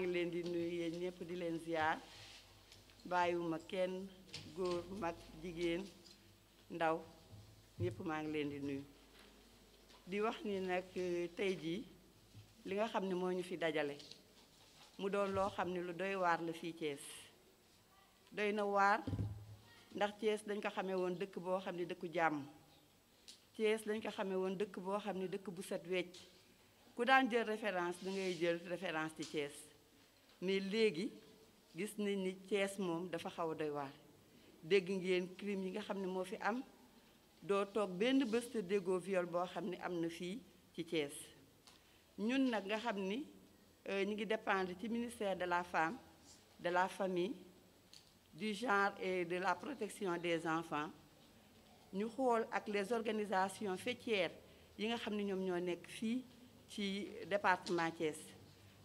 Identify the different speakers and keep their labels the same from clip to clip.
Speaker 1: ngi leen di nuyu yéen ñëpp di leen ziar bàyyiwuma kenn góor mag jigéen ndaw ñëpp maa ngi leen di nuyu di wax ni nag tey jii li nga xam ne moo ñu fi dajale mu doon loo xam ne lu doy waar la fii Thiès doy na waar ndax Thiès dañ ko xamee woon dëkk boo xam ne dëkku jàmm Thiès dañ ko xamee woon dëkk boo xam ne dëkk bu set wecc ku daan jël référence da ngay jël référence ci Thiès mais léegi gis nañ ni Thiès moom dafa xaw a doy waar dégg ngeen crime yi nga xam ne moo fi am doo toog benn bés te déggoo viol boo xam ne am na fii ci Thiès ñun nag nga xam ni ñu ngi dépendre ci ministère de la femme de la famille du genre et de la protection des enfants ñu xool ak les organisations faîtières yi nga xam ne ñoom ñoo nekk fii ci département Thiès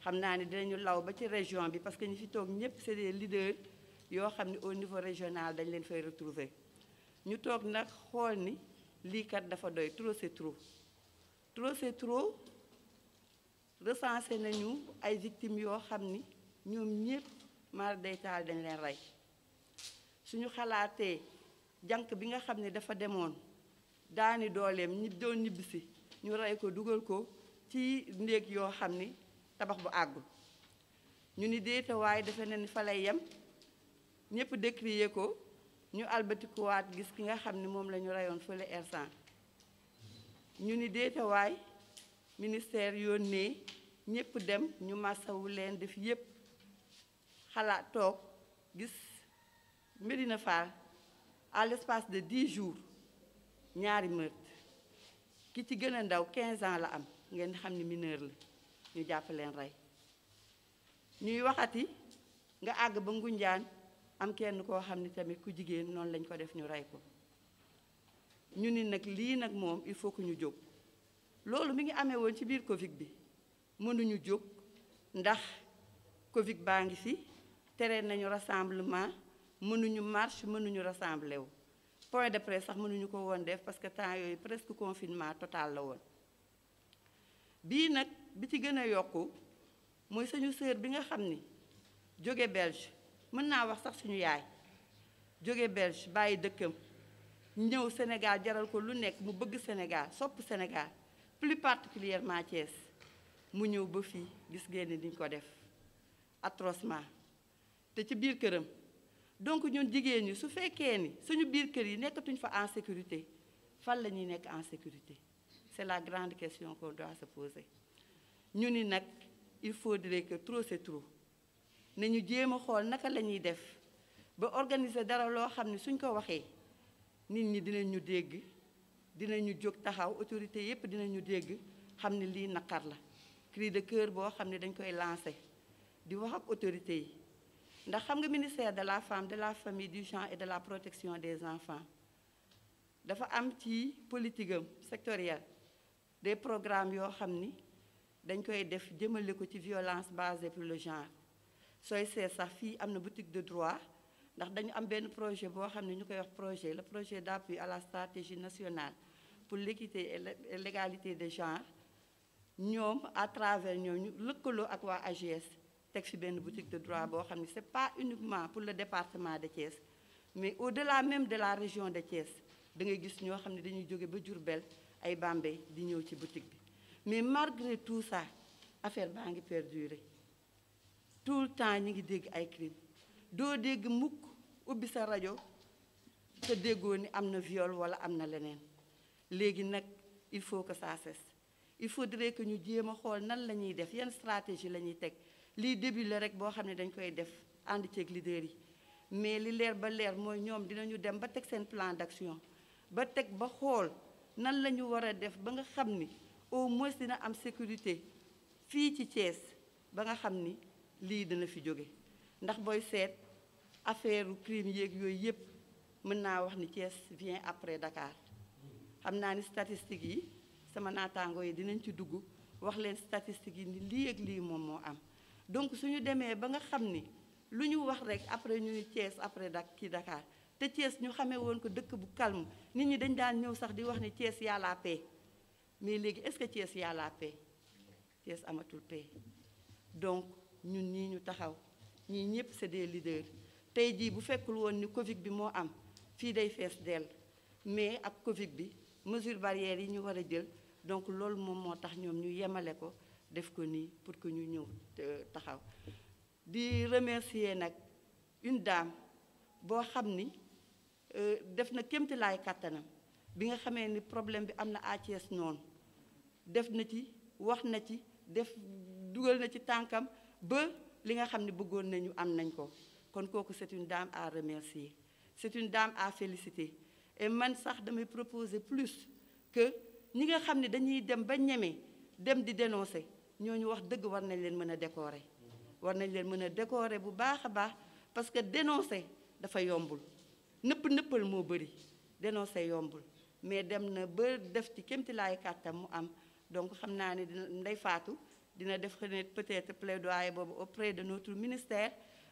Speaker 1: xam naa ne dinañu law ba ci région bi parce que ñi fi toog ñëpp c'est des leaders yoo xam ne au niveau régional dañ leen fay retrouver ñu toog nag xool ni lii kat dafa doy trop c'est trop trop c'est trop recensé nañu ay victimes yoo xam ni ñoom ñëpp mar day taal dañ leen rey suñu xalaatee jànq bi nga xam ne dafa demoon daani dooleem ñi doon ñibbisi ñu rey ko dugal ko ci néeg yoo xam ni tabax bu àggul ñu ni déeta waaye defe na ni fa lay yem ñëpp décrier ko ñu albatikuwaat gis ki nga xam ni moom la ñu reyoon fële R100 ñu ni déeta waay ministère yónnee ñëpp dem ñu masawu leen def yépp xalaat toog gis Médina Fall à l'espace de 10 jours ñaari meurtre ki ci gën a ndaw 15 ans la am ngeen xam ni mineur la ñu jàpp leen rey ñuy waxati nga àgg ba Ngunjaan am kenn koo xam ni tamit ku jigéen noonu lañ ko def ñu rey ko ñu ni nag lii nag moom il faut que ñu jóg loolu mi ngi amee woon ci biir Covid bi mënuñu jóg ndax Covid baa ngi fi tere nañu rassemblement mënuñu marche mënuñu rassembler wu point de presse sax mënuñu ko woon def parce que temps yooyu presque confinement total la woon bii nag bi ci gën a yokku mooy suñu sœur bi nga xam ni jóge Belge mën naa wax sax suñu yaay jóge Belge bàyyi dëkkam ñëw Sénégal jaral ko lu nekk mu bëgg Sénégal sopp Sénégal plus particulièrement Thiès mu ñëw ba fii gis ngeen ni diñ ko def atrocement te ci biir këram donc ñun jigéen ñi su fekkee ni suñu biir kër yi nekkatuñ fa en sécurité fan la ñuy nekk en sécurité c'est la grande question qu'on doit se poser ñu ni nag il faudrait que trop c'est trop ne ñu jéem a xool naka la ñuy def ba organiser dara loo xam ne suñ ko waxee nit ñi dinañu dégg dinañu jóg taxaw autorité yépp dinañu dégg xam ne lii naqar la cri de cœur boo xam ne dañ koy lancer di wax ak autorité yi ndax xam nga ministère de la femme de la famille du genre et de la protection des enfants dafa am ci politique am sectorielle des programmes yoo xam ni dañ koy def jëmale ko ci violence basée sur le genre sooy seet sax fii am na boutique de droit ndax dañu am benn projet boo xam ne ñu koy wax le projet d'appui à la stratégie nationale pour l'équité et l'égalité des genres ñoom à travers ñoom ñu lëkkaloo ak waa AGS teg fi benn boutique de droit boo xam ne c'est pas uniquement pour le département de Thiès mais au-delà même de la région de Thiès da ngay gis ñoo xam ne dañuy jóge ba Diourbel ay Bambey di ñëw ci boutique bi mais malgré tout ça affaire baa ngi perdurer tout le temps ñi ngi dégg ay crime doo dégg mukk ubbi sa rajo te déggoo ni am na viol wala am na leneen léegi nag il faut que ça cesse il faudrait que ñu jéem a xool nan la ñuy def yan stratégie la ñuy teg lii début la rek boo xam ne dañ koy def ànd ceeg leader yi mais li leer ba leer mooy ñoom dinañu dem ba teg seen plan d'action ba teg ba xool nan la ñu war a def ba nga xam ni au moins dina am sécurité fii ci Thiès ba nga xam ni lii dina fi jóge ndax booy seet affaire crime yéeg yooyu yépp mën naa wax ni Thiès vient après Dakar xam naa ni statistiques yi sama naataango yi dinañ ci dugg wax leen statistiques yi ni lii ak lii moom moo am donc suñu demee ba nga xam ni lu ñu wax rek après ñu ni Thiès après Dakar te Thiès ñu xamee woon ko dëkk bu calme nit ñi dañ daan ñëw sax di wax ni Thiès y a la paix mais léegi est-ce que Thiès y a la paix Thiès amatul paix donc ñun ñii ñu taxaw ñii ñëpp c'est des leaders tey jii bu fekkul woon ni Covid bi moo am fii day fees dell mais ak Covid bi mesures barrières yi ñu war a jël donc loolu moom moo tax ñoom ñu yemale ko def ko nii pour que ñu ñëw taxaw di remercier nag une dame boo xam ni def na kéemtalaay kàttanam bi nga xamee ni problème bi am na à Thiès noonu def na ci wax na ci def dugal na ci tànkam ba li nga xam ne bëggoon nañu am nañ ko kon kooku c'est une dame à remercier c'est une dame à féliciter et man sax damay proposer plus que ñi nga xam ne dañuy dem ba ñeme dem di dénoncer ñooñu wax dëgg war nañ leen mën a décorer war nañ leen mën a décorer bu baax a baax parce que dénoncer dafa yombul nëppal moo bëri dénoncer yombul mais dem na ba def ci kéemtalaay kàttam mu am donc xam naa ne dina Ndeye Fatou dina def peut-être plaidoyer boobu auprès de notre ministère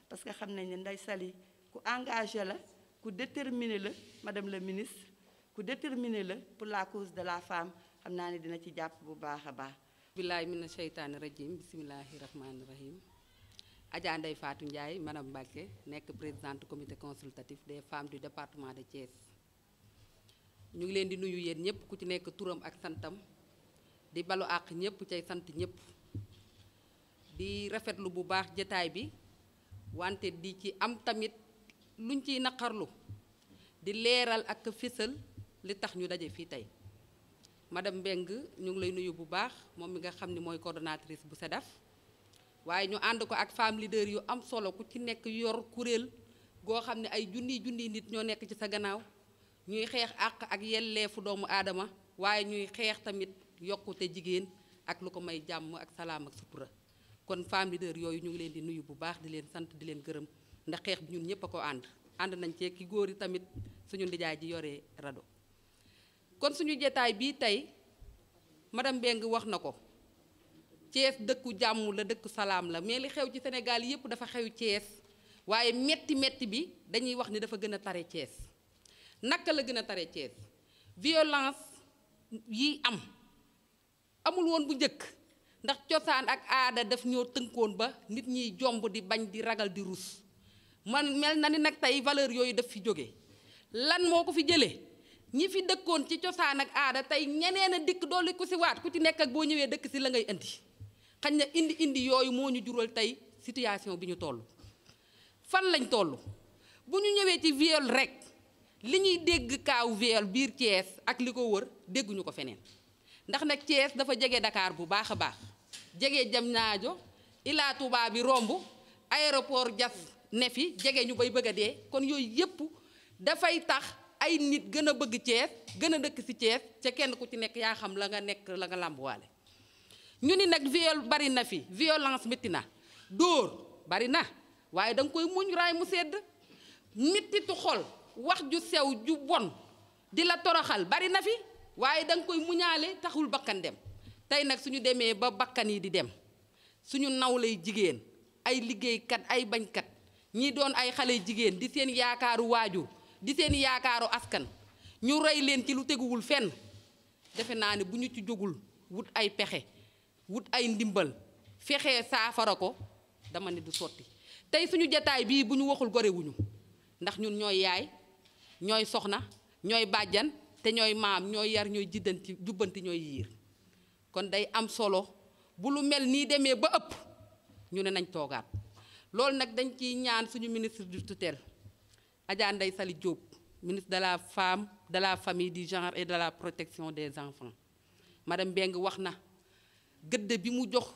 Speaker 1: parce que xam nañ ne Ndeye Saly ku engagé la ku déterminé la madame la ministre ku déterminé la pour la cause de la femme xam naa ne dina ci jàpp bu baax a baax.
Speaker 2: billahi mina sheytaani rajim bisimilahi rahmaani rahim Adja Ndeye Fatou Ndiaye madame Mbacké nekk présidente comité consultatif des femmes du département de Thiès ñu ngi leen di nuyu yéen ñëpp ku ci nekk turam ak santam di balu àq ñëpp cay sant ñëpp di rafetlu bu baax jataay bi wante di ci am tamit luñ ciy naqarlu di leeral ak fésal li tax ñu daje fii tey madame Mbengue ñu ngi lay nuyu bu baax moom mi nga xam ni mooy coordonnatrice bu SEDAF waaye ñu ànd ko ak femme leader yu am solo ku ci nekk yor kuréel goo xam ne ay junniy nit ñoo nekk ci sa gannaaw ñuy xeex àq ak yelleefu doomu aadama waaye ñuy xeex tamit yokkute jigéen ak lu ko may jàmm ak salaam ak sutura kon femme leader yooyu ñu ngi leen di nuyu bu baax di leen sant di leen gërëm ndax xeex bi ñun ñëpp a ko ànd nañ ci ki góor yi tamit suñu ndijaay ji yoree rado kon suñu jataay bii tey madame Mbengue wax na ko Thiès dëkku jàmm la dëkku salaam la mais li xew ci Sénégal yëpp dafa xew Thiès waaye metti bi dañuy wax ni dafa gën a tare Thiès naka la gën a tare Thiès violence yi amul woon bu njëkk ndax cosaan ak aada daf ñoo tënkoon ba nit ñiy jomb di bañ di ragal di rus man mel na ni nag tey valeur yooyu daf fi jóge lan moo ko fi jëlee ñi fi dëkkoon ci cosaan ak aada tey ñeneen a dikk dolli ku si waat ku ci nekk ak boo ñëwee dëkk si la ngay indi xañ na indi yooyu moo ñu jural tey situation bi ñu toll fan lañ toll bu ñu ñëwee ci viol rek li ñuy dégg kaaw viol biir Thiès ak li ko wër dégguñu ko feneen ndax nag Thiès dafa jege Dakar bu baax a baax jege Diamniadio Ila Touba bi romb aéroport Diass ne fi jege ñu bay bëgg a dee kon yooyu yëpp dafay tax ay nit gën a bëgg Thiès gën a dëkk ci Thiès ca kenn ku ci nekk yaa xam la nga nekk la nga làmbuwaale ñu ni nag viol bari na fi violence métti na dóor bari na waaye da nga koy muñ raay mu sedd mettitu xol wax ju sew ju bon di la toroxal bari na fi waaye da nga koy muñaale taxul bakkan dem tey nag suñu demee ba bakkan yi di dem suñu nawlay jigéen ay liggéeykat ay bañkat ñi doon ay xale jigéen di seen yaakaaru waajur di seen yaakaaru askan ñu rey leen ci lu teguwul fenn defe naa ne bu ñu ci jógul wut ay pexe wut ay ndimbal fexe saafara ko dama ne du sotti tey suñu jataay bii bu ñu waxul gorewuñu ndax ñun ñooy yaay ñooy soxna ñooy bàjjan te ñooy maam ñooy yar ñooy jubbanti ñooy yiir kon day am solo bu lu mel nii demee ba ëpp ñu ne nañ toogaat loolu nag dañ ciy ñaan suñu ministre du tutelle Adja Ndeye Saly Diop ministre de la femme de la famille du genre et de la protection des enfants madame Mbengue wax na gëdd bi mu jox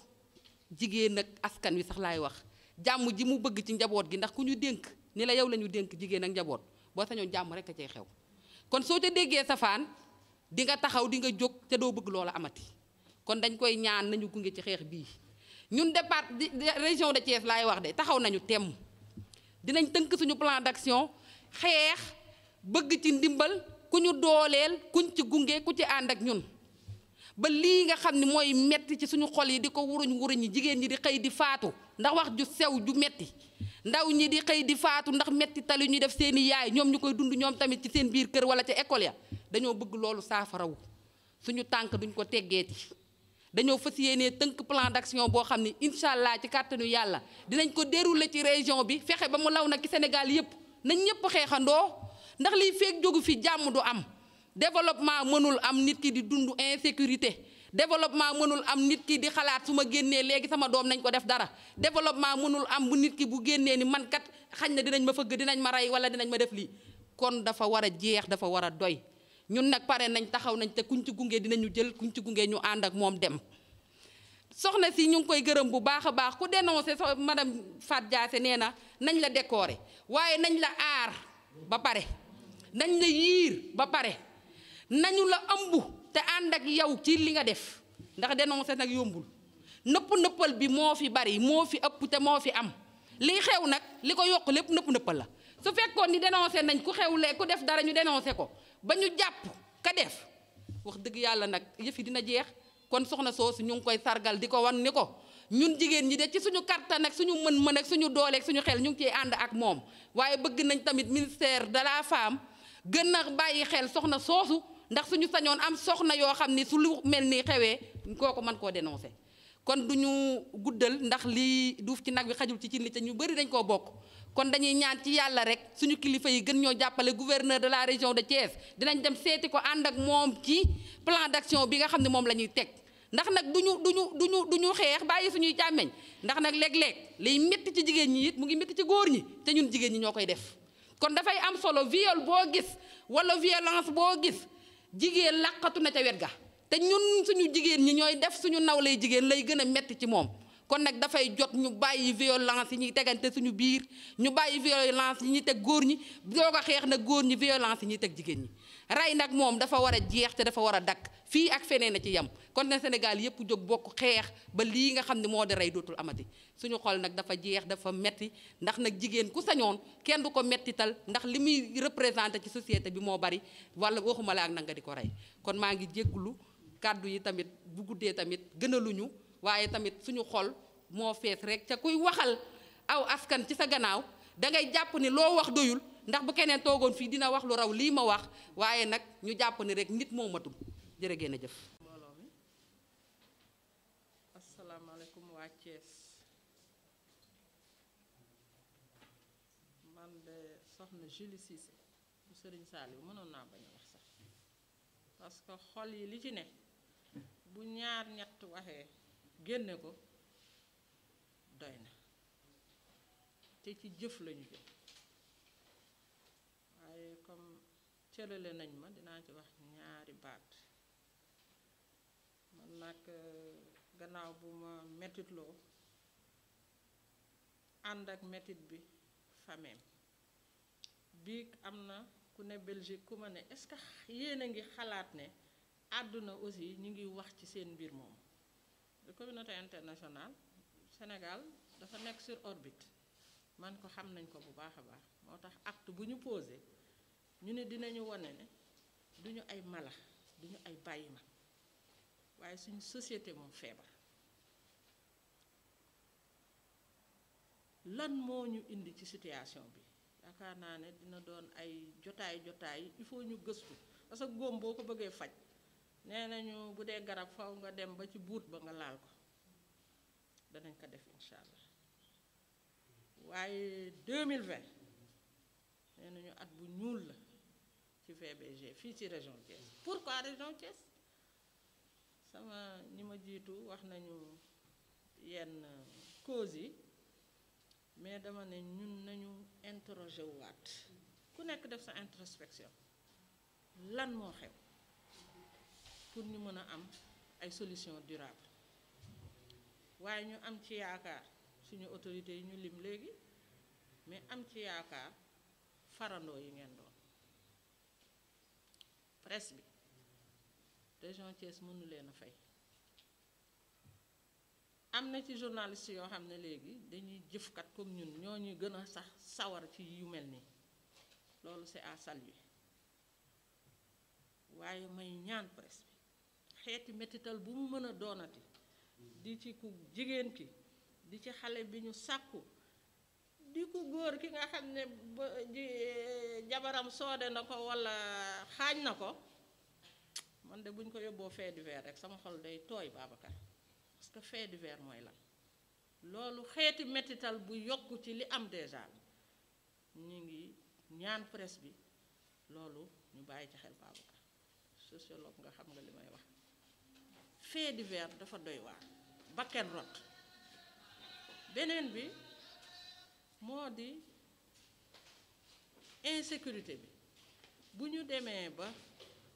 Speaker 2: jigéen ak askan wi sax laay wax jàmm ji mu bëgg ci njaboot gi ndax ku ñu dénk ni la yow la ñu dénk jigéen ak njaboot boo sañoon jàmm rek a cay xew kon soo ca déggee safaan di nga taxaw di nga jóg te doo bëgg loola amati kon dañ koy ñaan nañu gunge ci xeex bii ñun région de Thiès laay wax de taxaw nañu temm dinañ tënk suñu plan d'action xeex bëgg ci ndimbal ku ñu dooleel kuñ ci gunge ku ci ànd ak ñun ba lii nga xam ne mooy metti ci suñu xol yi di ko wuruñ yi jigéen ñi di xëy di faatu ndax wax ju sew ju metti ndaw ñi di xëy di faatu ndax metti tali ñuy def seeni yaay ñoom ñu koy dund ñoom tamit ci seen biir kër wala ca école ya dañoo bëgg loolu saafarawu suñu tànk duñ ko teggeeti dañoo fas yéenee tënk plan d'action boo xam ne incha allah ci kàttanu yàlla dinañ ko dérouler ci région bi fexe ba mu law nag ci Sénégal yëpp nañ ñëpp xeexandoo ndax liy feeg jógu fi jàmm du am développement mënul am nit ki di dund insécurité développement mënul am nit ki di xalaat su ma génnee léegi sama doom nañ ko def dara développement mënul am bu nit ki bu génnee ni man kat xañ na dinañ ma fëgg dinañ ma rey wala dinañ ma def lii kon dafa war a jeex dafa war a doy ñun nag pare nañ taxaw nañ te kuñ ci gunge dinañu jël kuñ ci gunge ñu ànd ak moom dem soxna si ñu ngi koy gërëm bu baax a baax ku dénoncé madame Fat Diassé nee na nañ la décorer waaye nañ la aar ba pare nañ la yiir ba pare nañu la ëmb te ànd ak yow ci li nga def ndax dénoncé nag yombul nëppal bi moo fi bari moo fi ëpp te moo fi am liy xew nag li ko yokk lépp nëppal la su fekkoon ni dénoncé nañ ku xewle ku def dara ñu dénoncé ko ba ñu jàpp ka def wax dëgg yàlla nag yëf yi dina jeex kon soxna soosu ñu ngi koy sargal di ko wan ni ko ñun jigéen ñi de ci suñu kattan ak suñu mën-mën ak suñu doole ak suñu xel ñu ngi ciy ànd ak moom waaye bëgg nañ tamit ministère de la femme gën a bàyyi xel soxna soosu ndax suñu sañoon am soxna yoo xam ni su lu mel ni xewee kooku mën koo dénoncé kon du ñu guddal ndax lii duuf ci nag bi xajul ci cin li te ñu bëri dañ koo bokk kon dañuy ñaan ci yàlla rek suñu kilifa yi gën ñoo jàppale gouverneur de la région de Thiès dinañ dem seeti ko ànd ak moom ci plan d'action bi nga xam ne moom la ñuy teg ndax nag duñu xeex bàyyi suñuy càmmeñ ndax nag léeg-léeg liy métti ci jigéen ñi it mu ngi métti ci góor ñi te ñun jigéen ñi ñoo koy def kon dafay am solo viol boo gis wala violence boo gis jigéen làqatu na ca wet ga te ñun suñu jigéen ñi ñooy def suñu nawlay jigéen lay gën a metti ci moom kon nag dafay jot ñu bàyyi violence yi ñuy tegante suñu biir ñu bàyyi violence yi ñuy teg góor ñi doog a xeex nag góor ñi violence yi ñuy teg jigéen ñi rey nag moom dafa war a jeex te dafa war a dakk fii ak feneen a ci yem kon ne Sénégal yëpp jóg bokk xeex ba lii nga xam ne moo di rey dootul amati suñu xol nag dafa jeex dafa metti ndax nag jigéen ku sañoon kenn du ko mettital ndax li muy représenté ci société bi moo bari wala waxuma la ak nag nga di ko rey kon maa ngi jéggulu kàddu yi tamit bu guddee tamit gënaluñu waaye tamit suñu xol moo fees rek ca kuy waxal aw askan ci sa gannaaw dangay jàpp ni loo wax doyul ndax bu keneen toogoon fii dina wax lu raw lii ma wax waaye nag ñu jàpp ni rek nit moo matul jërë ngeen a jëf.
Speaker 3: mbooloo mi asalaamaaleykum waa Thiès man de soxna Julie Cissé bu Serigne Saliou mënoon naa bañ a wax sax parce que xol yi li ci ne bu ñaar ñett waxee génne ko doy na te ci jëf lañu jëm waaye comme cërale nañ ma dinaa ci wax ñaari baat man nag gannaaw bu ma mettitloo ànd ak mettit bi fameem biig am na ku ne Belgique ku ma ne est-ce que yéen a ngi xalaat ne àdduna aussi ñu ngi wax ci seen mbir moom la communauté internationale Sénégal dafa nekk sur orbite man ko xam nañ ko bu baax a baax moo tax acte bu ñu posé ñu ne dinañu wane ne duñu ay mala duñu ay bàyyi ma waaye suñu société moom feebar lan moo ñu indi ci situation bi yaakaar naa ne dina doon ay jotaay il faut ñu gëstu parce que góom boo ko bëggee faj nee nañu bu dee garab faw nga dem ba ci buut ba nga laal ko danañ ko def incha allah waaye 2020 nee nañu at bu ñuul la ci VBG fii ci région Thiès. Pourquoi région Thiès sama ñi ma jiitu wax nañu yenn causes yi mais dama ne ñun nañu interroger waat ku nekk def sa introspection lan moo xew pour ñu mën a am ay solutions durables waaye ñu am ci yaakaar suñu autorités yi ñu lim léegi mais am ci yaakaar farandoo yi ngeen doon presse bi région Thiès mënu leen a fay am na ci journaliste yoo xam ne léegi dañuy jëfkat comme ñun ñoo ñuy gën a sax sawar ci yu mel nii loolu c'est à saluer waaye may ñaan presse bi xeeti métital bu mu mën a doonati di ci ku jigéen ki di ci xale bi ñu sàkku di ku góor ki nga xam ne ba jabaram soode na ko walla xaañ na ko man de buñ ko yóbboo fait divers rek sama xol day tooy Babacar parce que fait divers mooy lan loolu xeeti mettital bu yokk ci li am déjà ñu ngi ñaan presse bi loolu ñu bàyyi ci xel Babacar sociologue nga xam nga li may wax fait divers dafa doy waar bakken rot beneen bi moo di insécurité bi bu ñu demee ba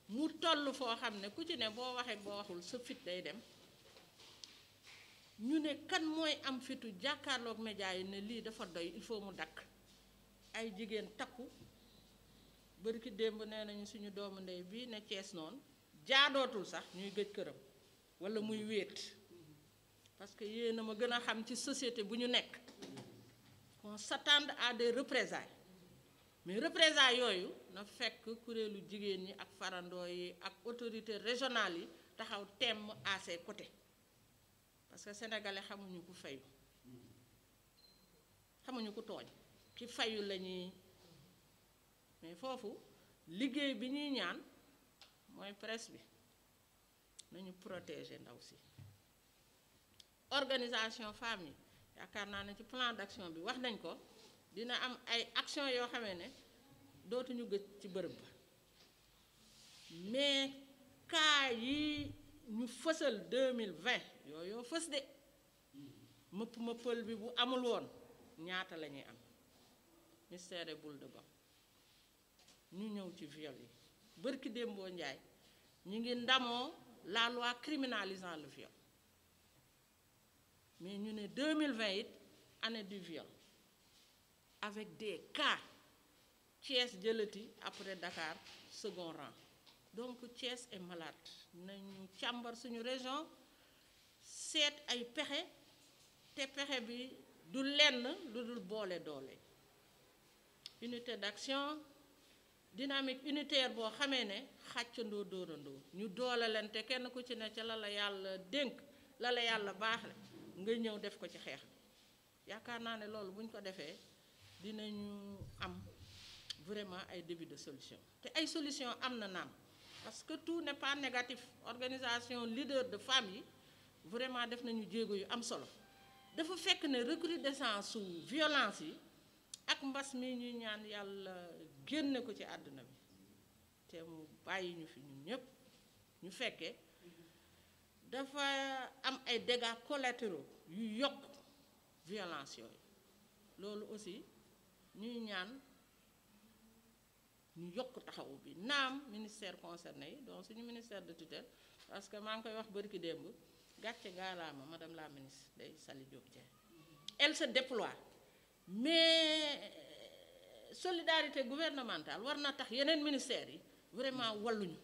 Speaker 3: mu toll foo xam ne ku ci ne boo waxee boo waxul sa fit day dem ñu ne kan mooy am fitu jàkkaarloog média yi ne lii dafa doy il faut mu dakk ay jigéen takku bërki démb nee nañu suñu doomu ndey bii ne Cees noonu jaadootul sax ñuy gëj këram walla muy wéet parce que yéen a ma gën a xam ci société bu ñu nekk qu'on s'attende à des représailles mais représailles yooyu na fekk kuréelu jigéen ñi ak farandoo yi ak autorités régionales yi taxaw temm à ses côtés parce que sénégalais xamuñu ku fayu xamuñu ku tooñ ki fayu la ñuy mais foofu liggéey bi ñuy ñaan mooy presse bi nañu protéger ndaw si organisation femmes yi yaakaar naa ne ci plan d'action bi wax nañ ko dina am ay action yoo xamee ne dootuñu gëj ci bërëb ba mais cas yi ñu fësal 2020 yooyu fës de mëppal bi bu amul woon ñaata la ñuy am mystère boule de gomme ñu ñëw ci viol yi bërki démboo njaay ñu ngi ndamoo la loi criminalisant le viol mais ñu ne 2020 it année du viol avec des cas Thiès jëlati après Dakar second rang donc Thiès est malade nañu càmbar suñu région seet ay pexe te pexe bi du lenn lu dul boole doole unité d'action dynamique unitaire boo xamee ne xàccandoo dóorandoo ñu doolalante kenn ku ci ne ca la la yàlla dénk la la yàlla baaxle nga ñëw def ko ci xeex bi yaakaar naa ne loolu bu ñu ko defee dinañu am vraiment ay début de solution te ay solution am na naam parce que tout n'est pas négatif organisation leader de femmes yi vraiment def nañu jéego yu am solo dafa fekk ne recrudescence su violence yi ak mbas mi ñuy ñaan yàlla génne ko ci àdduna bi te mu bàyyi ñu fi ñun ñëpp ñu fekkee dafa am ay dégâts collatéraux yu yokk violence yooyu loolu aussi ñuy ñaan ñu yokk taxawu bi naam ministère concerné yi donc suñu ministère de tutelle parce que maa ngi koy wax bërki démb gàcce ngaalaama madame la ministre Ndèye Saly Diop Dieng elle se déploie mais solidarité gouvernementale war na tax yeneen ministères yi vraiment walluñu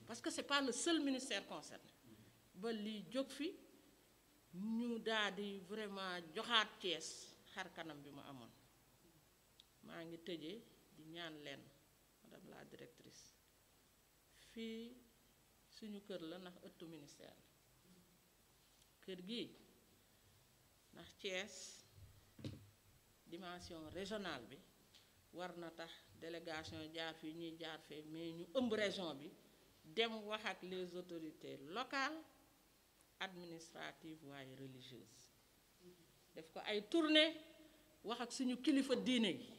Speaker 3: parce que c'est pas le seul ministère concerné ba lii jóg fi ñu daal di vraiment joxaat Thiès xar kanam bi mu amoon maa ngi tëjee di ñaan leen madame la directrice fii suñu kër la ndax ëttu ministère kër gi ndax Thiès dimension régionale bi war na tax délégation jaar fii ñuy jaar fee mais ñu ëmb région bi dem wax ak les autorités locales administratives waaye religieuses def ko ay tournée wax ak suñu kilifa diine yi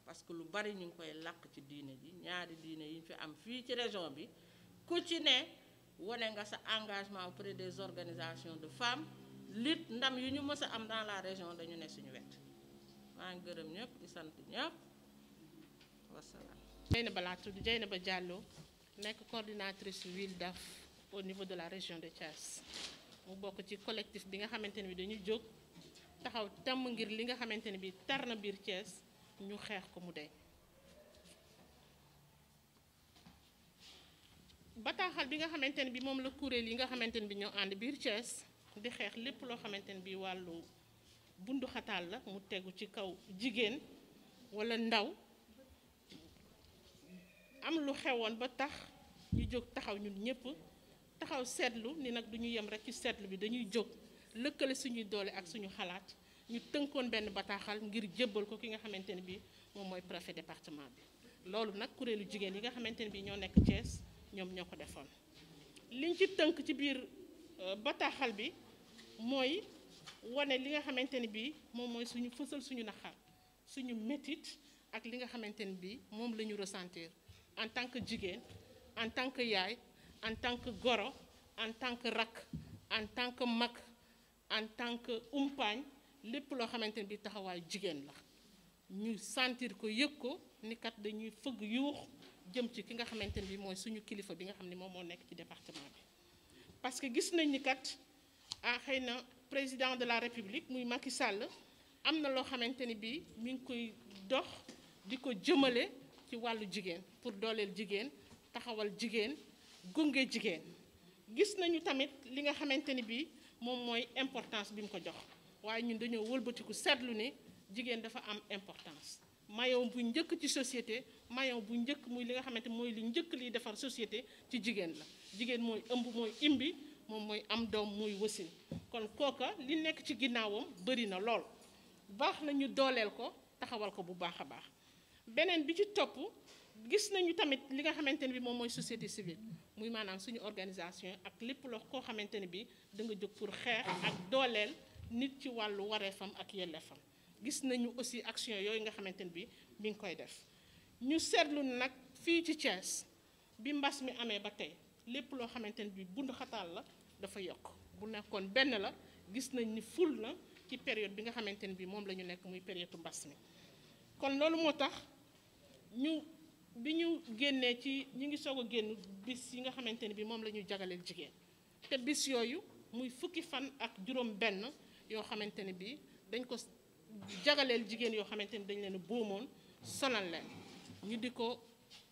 Speaker 3: parce que lu bari ñu ngi koy làq ci diine ji ñaari diine yi ñu fi am fii ci région bi ku ci ne wane nga sa engagement auprès des organisations de femmes lit ndam yu ñu mës a am dans la région dañu ne suñu wet maa ngi gërëm ñëpp di sant ñëpp wasalaam.
Speaker 4: Dieynaba laa tudd Dieynaba Diallo nekk coordinatrice WILDAF au niveau de la région de Thiès mu bokk ci collectif bi nga xamante ne bi dañuy jóg taxaw temm ngir li nga xamante ne bi tar na biir Thiès ñu xeex ko mu dey. bataaxal bi nga xamante ne bi moom la kuréel yi nga xamante ne bi ñoo ànd biir Thiès di xeex lépp loo xamante ne bi wàllu bundu xataal la mu tegu ci kaw jigéen walla ndaw am lu xewoon ba tax ñu jóg taxaw ñun ñëpp taxaw seetlu ni nag duñu yem rek ci seetlu bi dañuy jóg lëkkale suñuy doole ak suñu xalaat ñu tënkoon benn bataaxal ngir jébbal ko ki nga xamante ne bi moom mooy préfet département bi loolu nag kuréelu jigéen yi nga xamante ne bi ñoo nekk Thiès ñoom ñoo ko defoon liñ ci tënk ci biir bataaxal bi mooy wane li nga xamante ni bii moom mooy suñu fësal suñu naqar suñu métit ak li nga xamante ni bii moom la ñu ressentir en tant que jigéen en tant que yaay en tant que goro en tant que rakk en tant que mag en tant que umpaañ lépp loo xamante ni bii taxawaayu jigéen la ñu sentir ko yëg ko ni kat dañuy fëgg yuux jëm ci ki nga xamante ni bii mooy suñu kilifa bi nga xam ne moom moo nekk ci département bi. parce que gis nañ ni kat xëy na président de la république muy Macky Sall am na loo xamante ni bii mi ngi koy dox di ko jëmale ci wàllu jigéen pour dooleel jigéen taxawal jigéen gunge jigéen. gis nañu tamit li nga xamante ni bii moom mooy importance bi mu ko jox waaye ñun dañoo wëlbatiku seetlu ni jigéen dafa am importance maillon bu njëkk ci société maillon bu njëkk muy li nga xamante mooy li njëkk liy defar société ci jigéen la jigéen mooy ëmb mooy imbi moom mooy am doom muy wasin kon kooka li nekk ci ginnaawam bëri na lool baax na ñu dooleel ko taxawal ko bu baax a baax. beneen bi ci topp gis nañu tamit li nga xamante ne bi moom mooy société civile muy maanaam suñu organisation ak lépp loo koo xamante ne bi da nga jóg pour xeex ak dooleel nit ci wàllu wareefam ak yelleefam. gis nañu aussi action yooyu nga xamante ne bi mi ngi koy def ñu seetlu nag fii ci Thiès bi mbas mi amee ba tey lépp loo xamante ne bi bundu xataal la dafa yokk bu nekkoon benn la gis nañ ni ful na ci période bi nga xamante ne bi moom la ñu nekk muy période mbas mi. kon loolu moo tax bi ñu génnee ci ñu ngi soog a génn bis yi nga xamante ne bi moom la ñuy jagaleel jigéen te bis yooyu muy fukki fan ak juróom benn yoo xamante ne bi dañ ko jagaleel jigéen yoo xamante ni dañ leen boomoon sonal leen ñu di ko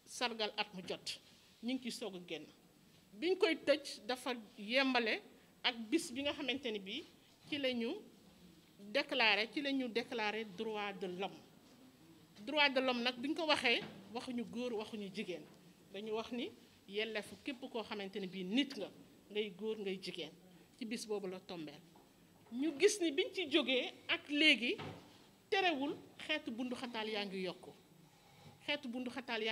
Speaker 4: sargal at mu jot ñu ngi ciy soog a génn biñ koy tëj dafa yembale ak bis bi nga xamante ni bi ci la ñu déclaré droit de l'homme droit de l'homme nag bi ñu ko waxee waxuñu góor waxuñu jigéen dañu wax ni yelleefu képp koo xamante ne bii nit nga ngay góor ngay jigéen ci bis boobu la tombeel ñu gis ni biñ ci jógee ak léegi terewul xeetu bunduxataal yaa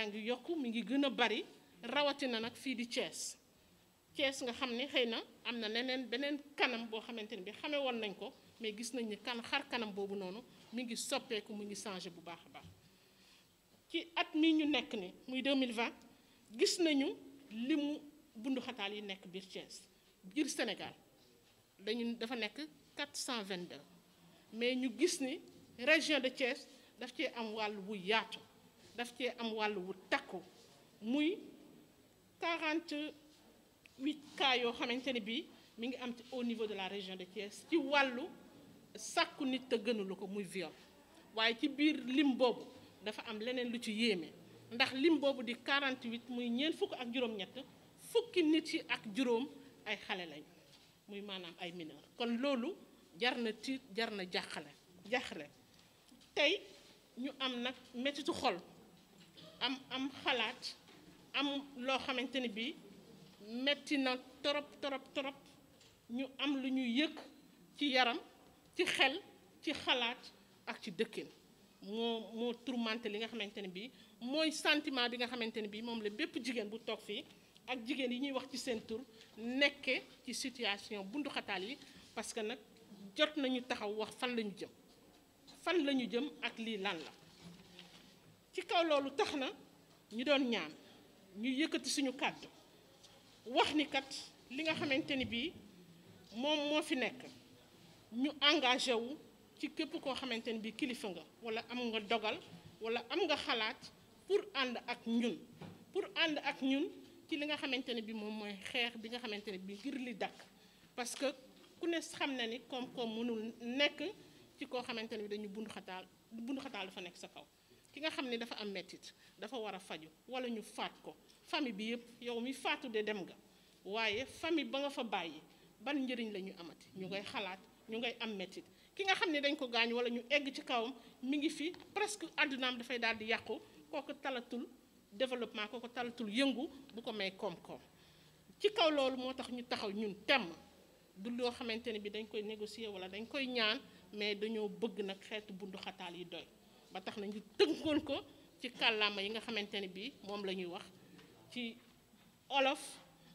Speaker 4: ngi yokku mi ngi gën a bari rawatina nag fii di Thiès nga xam ne xëy na am na beneen kanam boo xamante ne bi xamee woon nañ ko mais gis nañ ni xar kanam boobu noonu mi ngi soppeeku mu ngi changé bu baax a baax. ci at mi ñu nekk ni muy 2020 gis nañu limu bunduxataal yi nekk biir Thiès biir Sénégal dafa nekk 422 mais ñu gis ni région de Thiès daf cee am wàll wu yaatu daf cee am wàll wu takku muy 48 cas yoo xamante ne bii mi ngi am au niveau de la région de Thiès ci wàllu sàkku nit te gënulu ko muy viol waaye ci biir lim boobu dafa am leneen lu ci yéeme ndax lim boobu di 48 muy ñeent fukk ak juróom-ñett fukki nit yi ak juróom ay xale lañ muy maanaam ay mineur kon loolu jar na tiit jar na jaxle tey ñu am nag mettitu xol am xalaat am loo xamante ni bii metti na torop ñu am lu ñuy yëg ci yaram ci xel ci xalaat ak ci dëkkin moo tourmenté li nga xamante ne bii mooy sentiment bi nga xamante ne bii moom la bépp jigéen bu toog fii ak jigéen yi ñuy wax ci seen tur nekke ci situation bunduxataal yi parce que nag jot nañu taxaw wax fan la ñu jëm ak lii lan la. ci kaw loolu tax na ñu doon ñaan ñu yëkkati suñu kàddu wax ni kat li nga xamante ni bii moom moo fi nekk ñu engagé wu ci képp koo xamante ni bii kilifa nga wala am nga dogal wala am nga xalaat pour ànd ak ñun ci li nga xamante ne bii moom mooy xeex bi nga xamante ne bii ngir li dakk parce que ku ne xam na ni koom-koom mënul nekk ci koo xamante ne bi dañu bunduxataal dafa nekk sa kaw ki nga xam ne dafa am mettit dafa war a faju wala ñu faat ko famille bi yëpp yow mi faatu de dem nga waaye famille ba nga fa bàyyi ban njëriñ la ñu amati ñu ngay xalaat ñu ngay am mettit ki nga xam ne dañ ko gaañ wala ñu egg ci kawam mi ngi fi presque àddunaam dafay daal di yàqu kooku talatul développement kooku talatul yëngu bu ko may koom-koom ci kaw loolu moo tax ñu taxaw ñun temm du loo xamante ne bi dañ koy négocier wala dañ koy ñaan mais dañoo bëgg nag xeetu bundu xataal yi doy ba tax na ñu tënkoon ko ci kàllaama yi nga xamante ne bi moom la ñuy wax ci olof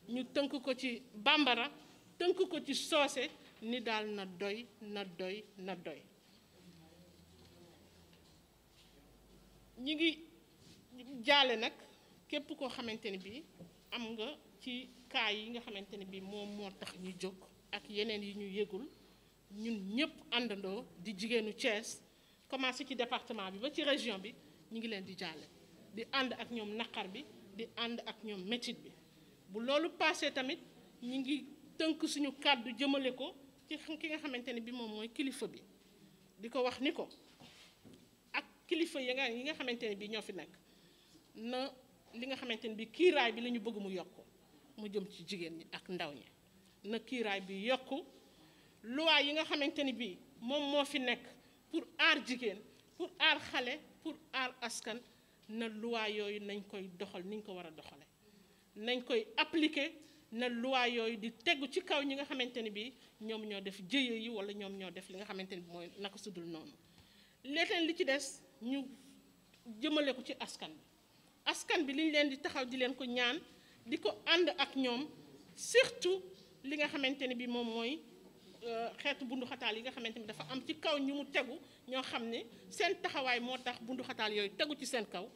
Speaker 4: ñu tënk ko ci bambara tënk ko ci soose ni daal na doy na doy na doy. ñi ngi jaale nag képp koo xamante ni bii am nga ci cas yi nga xamante ni bii moom moo tax ñu jóg ak yeneen yi ñu yëgul ñun ñëpp àndandoo di jigéenu Thiès commencé ci département bi ba ci région bi ñu ngi leen di jaale di ànd ak ñoom naqar bi di ànd ak ñoom métit bi. bu loolu passé tamit ñu ngi tënk suñu kàddu jëmale ko ci ki nga xamante ni bii moom mooy kilifa bi di ko wax ni ko ak kilifa yi nga xamante ne bii ñoo fi nekk na li nga xamante ne bii kiiraay bi la ñu bëgg mu yokk mu jëm ci jigéen ñi ak ndaw ñi na kiiraay bi yokku loi yi nga xamante ni bii moom moo fi nekk pour aar jigéen pour aar xale pour aar askan na loi yooyu nañ koy doxal ni ñu ko war a doxale nañ koy appliquer na loi yooyu di tegu ci kaw ñi nga xamante ni bii ñoom ñoo def jëye yi wala ñoom ñoo def li nga xamante ni mooy naka sudul noonu. leneen li ci des ñu jëmale ko ci askan bi li ñu leen di taxaw di leen ko ñaan di ko ànd ak ñoom surtout li nga xamante ni bi moom mooy xeetu bunduxataal yi nga xamante ni dafa am ci kaw ñu mu tegu ñoo xam ne seen taxawaay moo tax bunduxataal yooyu tegu ci seen kaw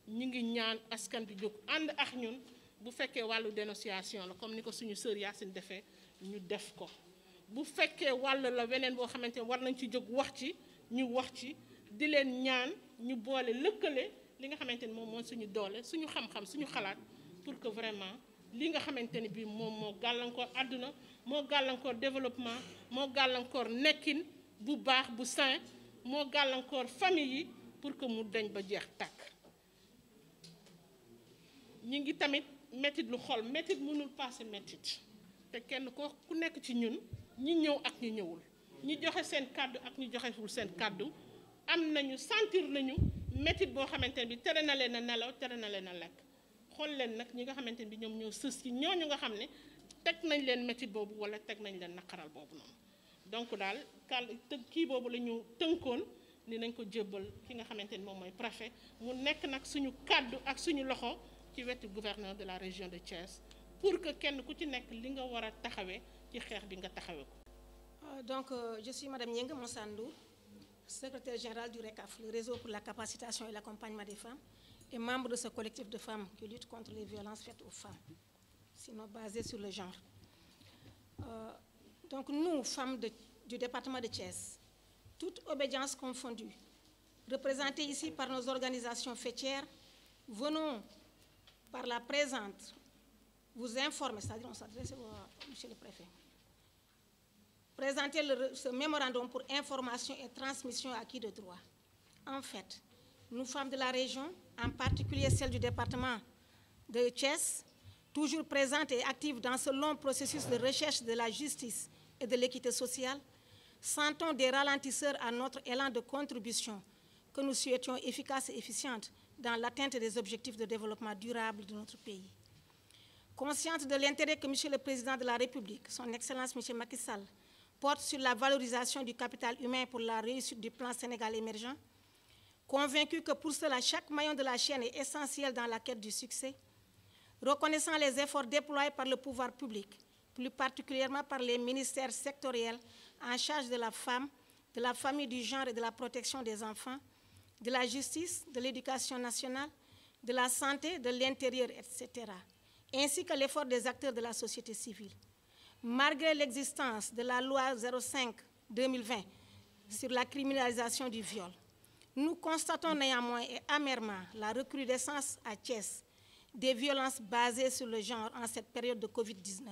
Speaker 4: ñu ngi ñaan askan bi jóg ànd ak ñun bu fekkee wàllu dénonciation la comme ni ko suñu sœur Yacine defee ñu def ko bu fekkee wàll la weneen boo xamante ni war nañ ci jóg wax ci ñu wax ci di leen ñaan ñu boole lëkkale li nga xamante ni moom mooy suñu doole suñu xam-xam suñu xalaat pour que vraiment li nga xamante ni bii moom moo gàllankoor àdduna moo gàllankoor développement moo gàllankoor nekkin bu baax bu sain moo gàllankoor famille yi pour que mu dañ ba jeex tàkk. ñi ngi tamit métit lu xol métit mënul passé métit te kenn ko ku nekk ci ñun ñi ñëw ak ñi ñëwul ñi joxe seen kàddu ak ñi joxewul seen kàddu am nañu sentir nañu métit boo xamante ne bi tere na leen a nelaw tere na leen a lekk xool leen nag ñi nga xamante ne bi ñoom ñoo sës ci ñooñu nga xam ne teg nañ leen métit boobu wala teg nañ leen naqaral boobu noonu. donc daal kii boobu la ñu tënkoon ni nañ ko jébbal ki nga xamante ni moom mooy préfet mu nekk nag suñu kàddu ak suñu loxo ci wetu gouverneur de la région de Thiès pour que kenn ku ci nekk li nga war a taxawee ci xeex bi nga taxawee ko.
Speaker 5: Donc, je suis Madame Nyeng Monsandou, secrétaire générale du RECAF, le réseau pour la capacitation et l'accompagnement des femmes, et membre de ce collectif de femmes qui lutte contre les violences faites aux femmes, sinon basées sur le genre. Donc, nous, femmes du département de Thiès, toute obédience confondue, représentées ici par nos organisations fêtières, venons par la présente vous informer, c'est-à-dire on s'adresse au monsieur le préfet, présenter ce mémorandum pour information et transmission acquis de droit. En fait, nous, femmes de la région, en particulier celles du département de Thiès, toujours présentes et actives dans ce long processus de recherche de la justice et de l'équité sociale, sentons des ralentisseurs à notre élan de contribution que nous souhaitions efficace et efficiente dans l'atteinte des objectifs de développement durable de notre pays. Consciente de l'intérêt que M. le Président de la République, son Excellence M. Macky Sall, porte sur la valorisation du capital humain pour la réussite du plan Sénégal émergent, convaincu que pour cela, chaque maillon de la chaîne est essentiel dans la quête du succès, reconnaissant les efforts déployés par le pouvoir public, plus particulièrement par les ministères sectoriels en charge de la femme, de la famille, du genre et de la protection des enfants, de la justice, de l'éducation nationale, de la santé, de l'intérieur, etc., ainsi que l'effort des acteurs de la société civile. Malgré l'existence de la loi 05/2020 sur la criminalisation du viol, nous constatons néanmoins et amèrement la recrudescence à Thiès des violences basées sur le genre en cette période de Covid-19.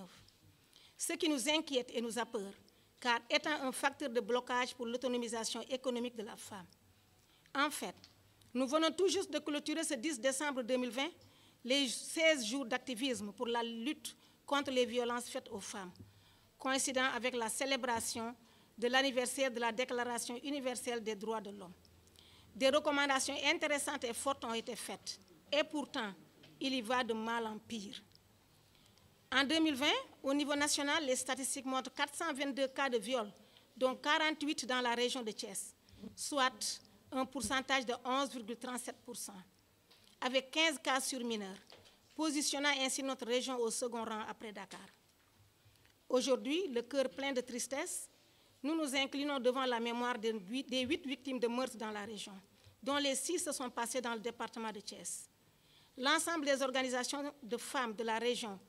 Speaker 5: Ce qui nous inquiète et nous a peur, car étant un facteur de blocage pour l'autonomisation économique de la femme. En fait, nous venons tout juste de clôturer ce 10 décembre 2020 les 16 jours d'activisme pour la lutte contre les violences faites aux femmes, coïncidant avec la célébration de l'anniversaire de la Déclaration universelle des droits de l'homme. Des recommandations intéressantes et fortes ont été faites, et pourtant, il y va de mal en pire. En 2020, au niveau national, les statistiques montrent 422 cas de viol, dont 48 dans la région de Thiès, soit un pourcentage de 11,37%, avec 15 cas sur mineurs. positionnant ainsi notre région au second rang après Dakar. Aujourd'hui, le cœur plein de tristesse, nous nous inclinons devant la mémoire des 8 victimes de meurtres dans la région, dont les 6 se sont passées dans le département de Thiès. L'ensemble des organisations de femmes de la région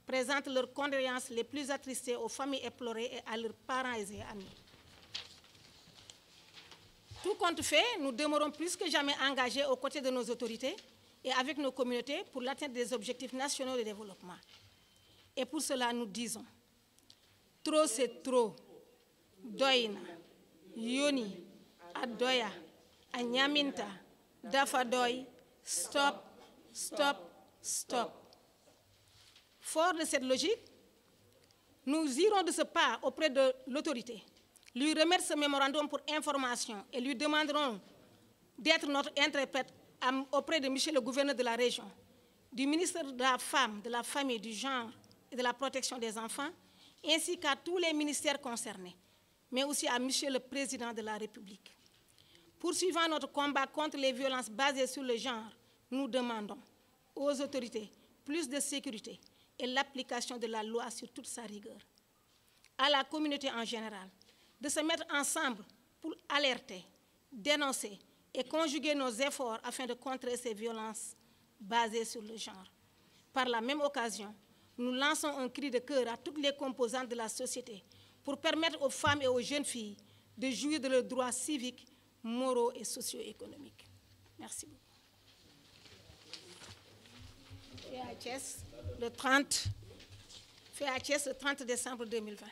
Speaker 5: présentent leurs condoléances les plus attristées aux familles éplorées et à leurs parents et amis. Tout compte fait, nous demeurons plus que jamais engagés aux côtés de nos autorités et avec nos communautés pour l'atteinte des objectifs nationaux de développement. Et pour cela, nous disons, trop c'est trop, doyna, yoni, adoya, anyaminta, dafadoy, stop, stop, stop. Fort de cette logique, nous irons de ce pas auprès de l'autorité, lui remettre ce mémorandum pour information et lui demanderons d'être notre interprète auprès de monsieur le gouverneur de la région, du ministre de la Femme, de la Famille, du Genre et de la Protection des enfants, ainsi qu'à tous les ministères concernés, mais aussi à monsieur le Président de la République. Poursuivant notre combat contre les violences basées sur le genre, nous demandons aux autorités plus de sécurité et l'application de la loi sur toute sa rigueur. À la communauté en général, de se mettre ensemble pour alerter, dénoncer et conjuguer nos efforts afin de contrer ces violences basées sur le genre. Par la même occasion, nous lançons un cri de cœur à toutes les composantes de la société pour permettre aux femmes et aux jeunes filles de jouir de leurs droits civiques, moraux et socio-économiques. Merci beaucoup. Fait à Thiès le 30 décembre 2020.